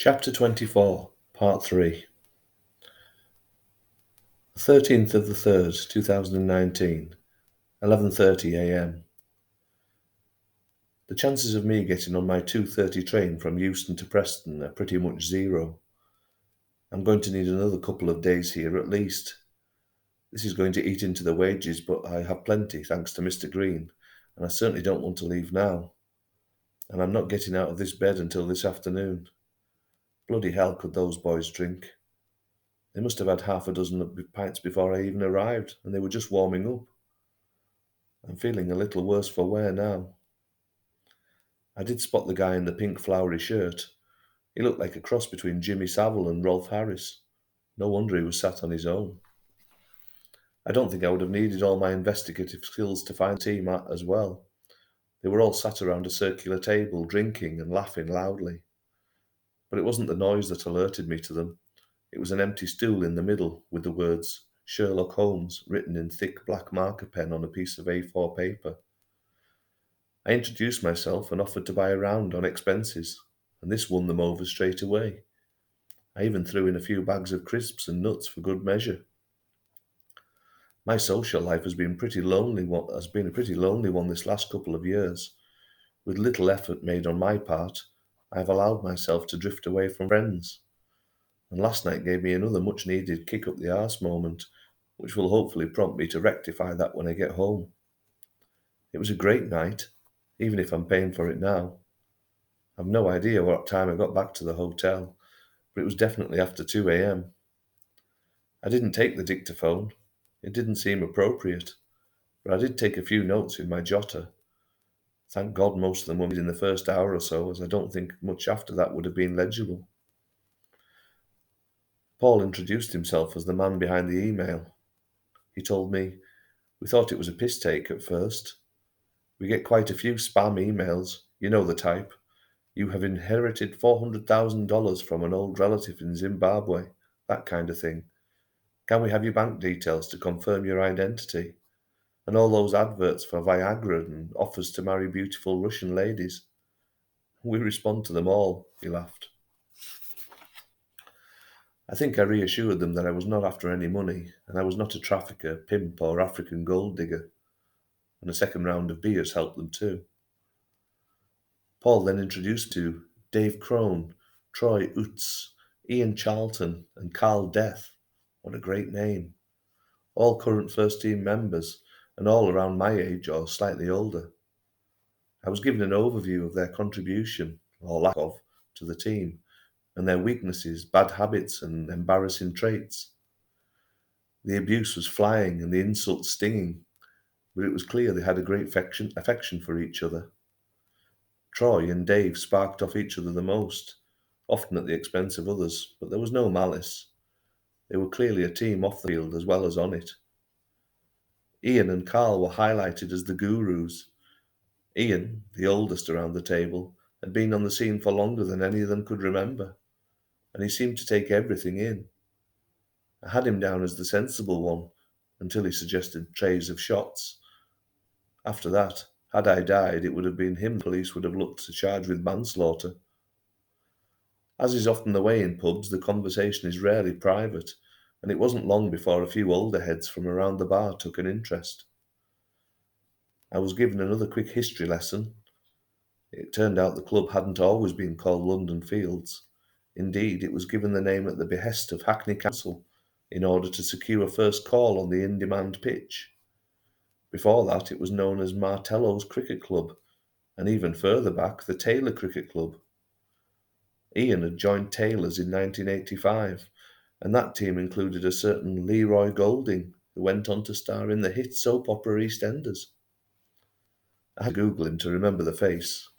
Chapter 24, Part 3. The 13th of the 3rd, 2019, 11:30 a.m. The chances of me getting on my 2:30 train from Euston to Preston are pretty much zero. I'm going to need another couple of days here at least. This is going to eat into the wages, but I have plenty, thanks to Mr. Green, and I certainly don't want to leave now. And I'm not getting out of this bed until this afternoon. Bloody hell could those boys drink. They must have had half a dozen pints before I even arrived, and they were just warming up. I'm feeling a little worse for wear now. I did spot the guy in the pink flowery shirt. He looked like a cross between Jimmy Savile and Rolf Harris. No wonder he was sat on his own. I don't think I would have needed all my investigative skills to find the team as well. They were all sat around a circular table, drinking and laughing loudly. But it wasn't the noise that alerted me to them. It was an empty stool in the middle with the words Sherlock Holmes written in thick black marker pen on a piece of A4 paper. I introduced myself and offered to buy a round on expenses, and this won them over straight away. I even threw in a few bags of crisps and nuts for good measure. My social life has been a pretty lonely one this last couple of years. With little effort made on my part, I have allowed myself to drift away from friends. And last night gave me another much needed kick up the arse moment, which will hopefully prompt me to rectify that when I get home. It was a great night, even if I'm paying for it now. I've no idea what time I got back to the hotel, but it was definitely after 2 a.m. I didn't take the dictaphone. It didn't seem appropriate, but I did take a few notes in my jotter. Thank God most of them were made in the first hour or so, as I don't think much after that would have been legible. Paul introduced himself as the man behind the email. He told me, "We thought it was a piss take at first. We get quite a few spam emails, you know the type. You have inherited $400,000 from an old relative in Zimbabwe, that kind of thing. Can we have your bank details to confirm your identity? And all those adverts for Viagra and offers to marry beautiful Russian ladies. We respond to them all," he laughed. I think I reassured them that I was not after any money, and I was not a trafficker, pimp, or African gold digger, and a second round of beers helped them too. Paul then introduced to Dave Crone, Troy Utz, Ian Charlton, and Carl Death. What a great name. All current first team members, and all around my age or slightly older. I was given an overview of their contribution, or lack of, to the team, and their weaknesses, bad habits, and embarrassing traits. The abuse was flying and the insults stinging, but it was clear they had a great affection for each other. Troy and Dave sparked off each other the most, often at the expense of others, but there was no malice. They were clearly a team off the field as well as on it. Ian and Carl were highlighted as the gurus. Ian, the oldest around the table, had been on the scene for longer than any of them could remember, and he seemed to take everything in. I had him down as the sensible one, until he suggested trays of shots. After that, had I died, it would have been him the police would have looked to charge with manslaughter. As is often the way in pubs, the conversation is rarely private, and it wasn't long before a few older heads from around the bar took an interest. I was given another quick history lesson. It turned out the club hadn't always been called London Fields. Indeed, it was given the name at the behest of Hackney Council in order to secure first call on the in-demand pitch. Before that, it was known as Martello's Cricket Club, and even further back, the Taylor Cricket Club. Ian had joined Taylor's in 1985, and that team included a certain Leroy Golding, who went on to star in the hit soap opera EastEnders. I had to Google him to remember the face,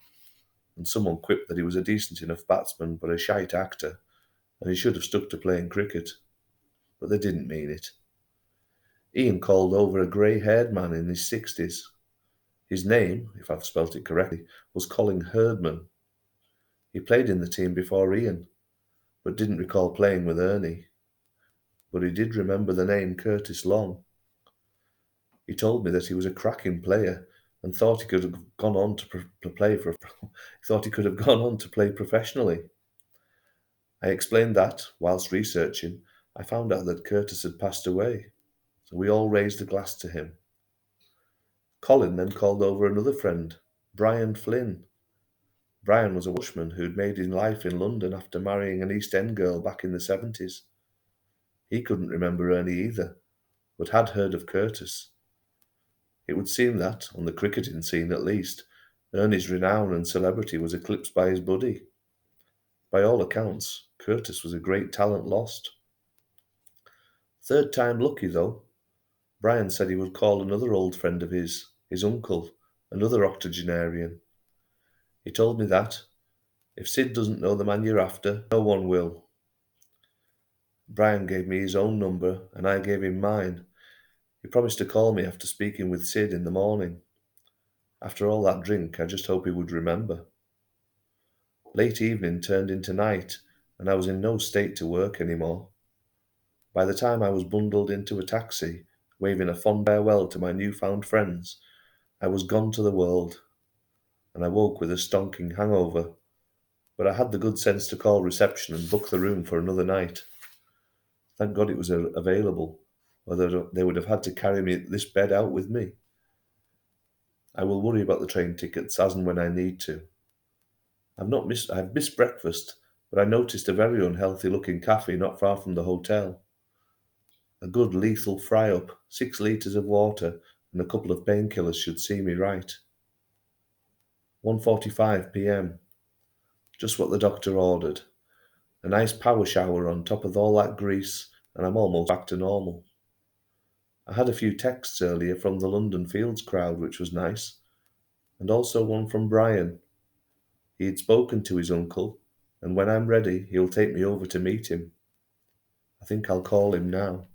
and someone quipped that he was a decent enough batsman but a shite actor, and he should have stuck to playing cricket. But they didn't mean it. Ian called over a grey-haired man in his 60s. His name, if I've spelt it correctly, was Colin Herdman. He played in the team before Ian, but didn't recall playing with Ernie. But he did remember the name Curtis Long. He told me that he was a cracking player and thought he could have gone on to play professionally. I explained that, whilst researching, I found out that Curtis had passed away, so we all raised a glass to him. Colin then called over another friend, Brian Flynn. Brian was a Welshman who'd made his life in London after marrying an East End girl back in the 70s. He couldn't remember Ernie either, but had heard of Curtis. It would seem that, on the cricketing scene at least, Ernie's renown and celebrity was eclipsed by his buddy. By all accounts, Curtis was a great talent lost. Third time lucky, though. Brian said he would call another old friend of his uncle, another octogenarian. He told me that, if Sid doesn't know the man you're after, no one will. Brian gave me his own number, and I gave him mine. He promised to call me after speaking with Sid in the morning. After all that drink, I just hope he would remember. Late evening turned into night, and I was in no state to work anymore. By the time I was bundled into a taxi, waving a fond farewell to my newfound friends, I was gone to the world, and I woke with a stonking hangover. But I had the good sense to call reception and book the room for another night. Thank God it was available, or they would have had to carry this bed out with me. I will worry about the train tickets as and when I need to. I've missed breakfast, but I noticed a very unhealthy looking cafe not far from the hotel. A good lethal fry-up, 6 litres of water, and a couple of painkillers should see me right. 1:45 p.m. Just what the doctor ordered. A nice power shower on top of all that grease, and I'm almost back to normal. I had a few texts earlier from the London Fields crowd, which was nice, and also one from Brian. He had spoken to his uncle, and when I'm ready, he'll take me over to meet him. I think I'll call him now.